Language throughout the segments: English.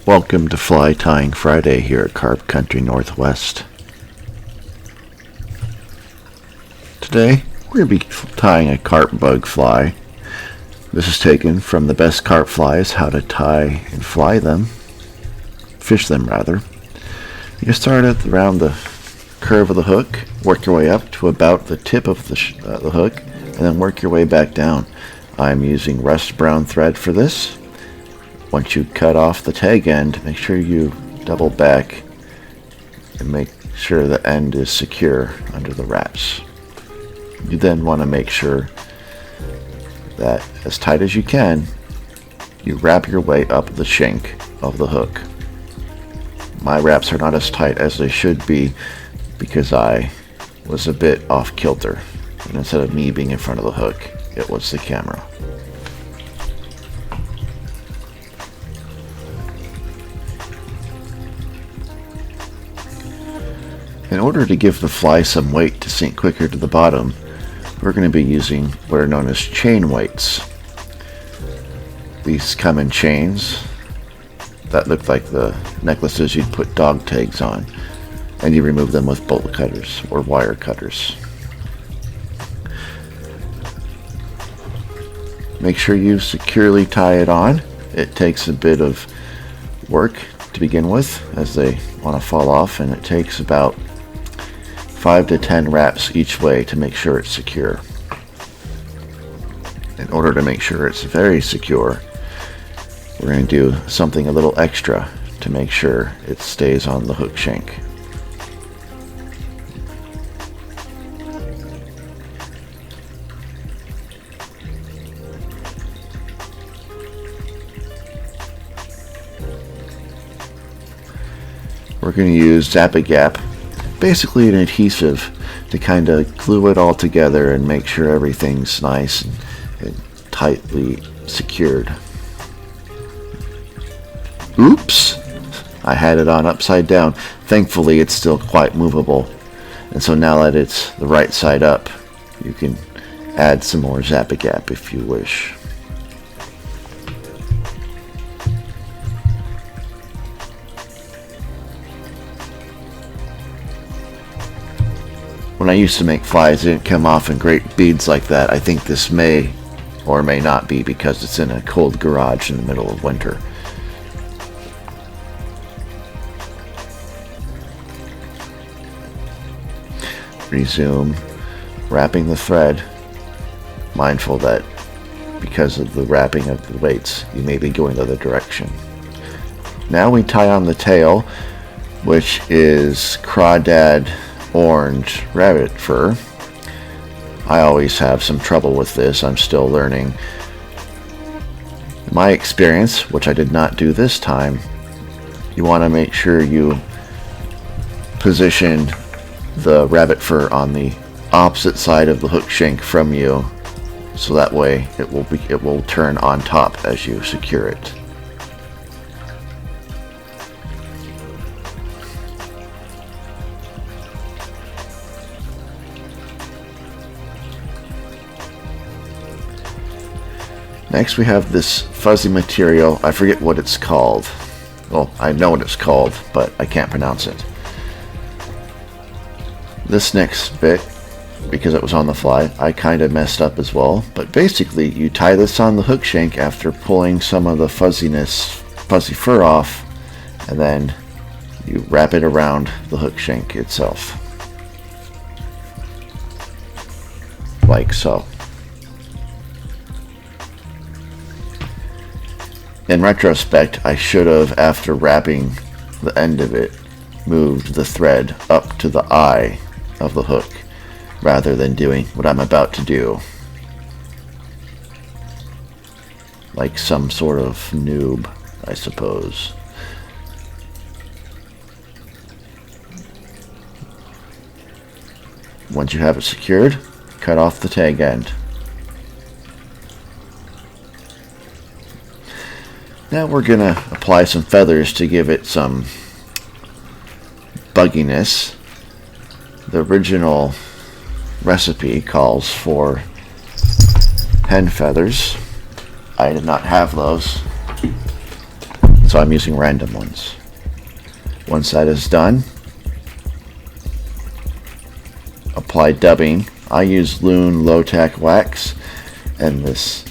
Welcome to Fly Tying Friday here at Carp Country Northwest. Today we're going to be tying a carp bug fly. This is taken from the best carp flies, how to tie and fish them rather. You start at around the curve of the hook, work your way up to about the tip of the hook, and then work your way back down. I'm using rust brown thread for this. Once you cut off the tag end, make sure you double back and make sure the end is secure under the wraps. You then want to make sure that as tight as you can, you wrap your way up the shank of the hook. My wraps are not as tight as they should be because I was a bit off kilter, and instead of me being in front of the hook, it was the camera. In order to give the fly some weight to sink quicker to the bottom, we're going to be using what are known as chain weights. These come in chains that look like the necklaces you'd put dog tags on, and you remove them with bolt cutters or wire cutters. Make sure you securely tie it on. It takes a bit of work to begin with as they want to fall off, and it takes about 5 to 10 wraps each way to make sure it's secure. In order to make sure it's very secure, we're going to do something a little extra to make sure it stays on the hook shank. We're going to use Zap-A-Gap, basically an adhesive, to kind of glue it all together and make sure everything's nice and tightly secured. Oops! I had it on upside down. Thankfully it's still quite movable, and so now that it's the right side up, you can add some more Zap-A-Gap if you wish. When I used to make flies, it didn't come off in great beads like that. I think this may or may not be because it's in a cold garage in the middle of winter. Resume wrapping the thread, mindful that because of the wrapping of the weights, you may be going the other direction. Now we tie on the tail, which is crawdad orange rabbit fur. I always have some trouble with this. I'm still learning. In my experience, which I did not do this time, you want to make sure you position the rabbit fur on the opposite side of the hook shank from you, so that way it will turn on top as you secure it. Next we have this fuzzy material. I forget what it's called. Well, I know what it's called, but I can't pronounce it. This next bit, because it was on the fly, I kind of messed up as well. But basically, you tie this on the hook shank after pulling some of the fuzzy fur off, and then you wrap it around the hook shank itself. Like so. In retrospect, I should have, after wrapping the end of it, moved the thread up to the eye of the hook, rather than doing what I'm about to do. Like some sort of noob, I suppose. Once you have it secured, cut off the tag end. Now we're going to apply some feathers to give it some bugginess. The original recipe calls for hen feathers. I did not have those, so I'm using random ones. Once that is done, apply dubbing. I use Loon low tack wax and this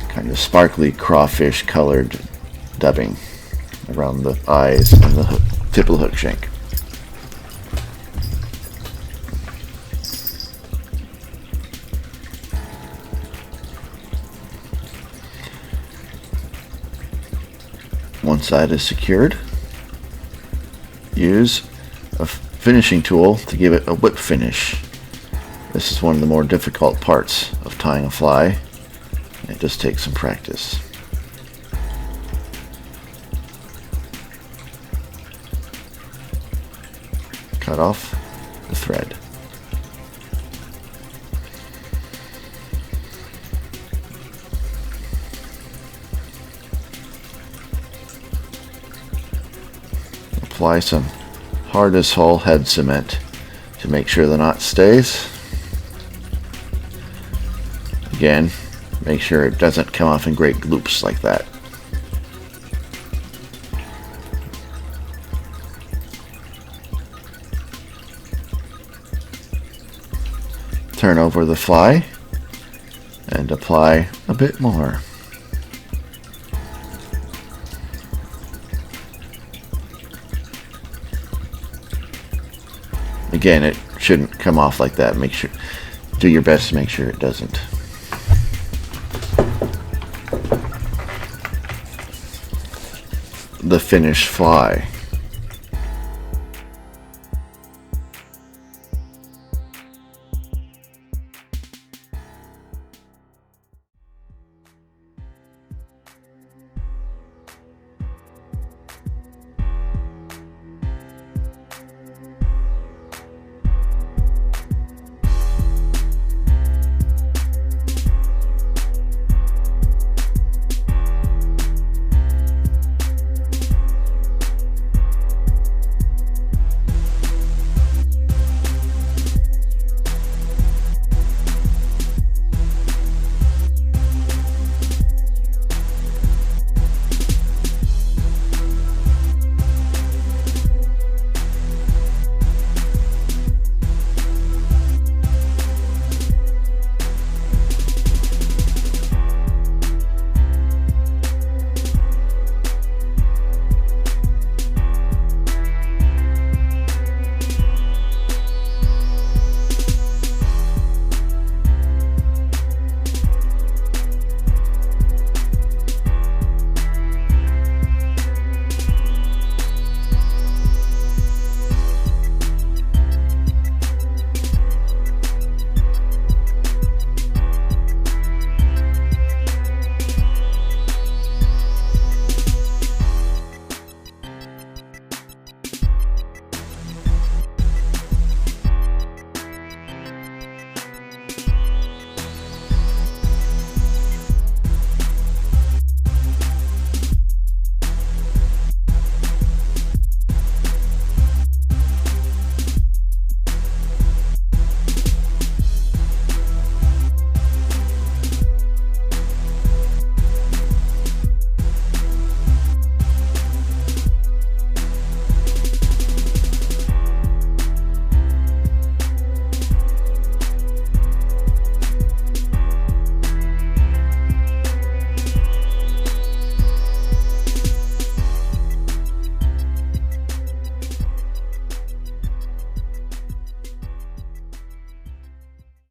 kind of sparkly crawfish colored dubbing around the eyes and the tip of the hook shank. Once that is secured, use a finishing tool to give it a whip finish. This is one of the more difficult parts of tying a fly. It just takes some practice. Cut off the thread. Apply some hard as whole head cement to make sure the knot stays. Again, make sure it doesn't come off in great loops like that. Turn over the fly and apply a bit more. Again, it shouldn't come off like that. Do your best to make sure it doesn't. The finished fly.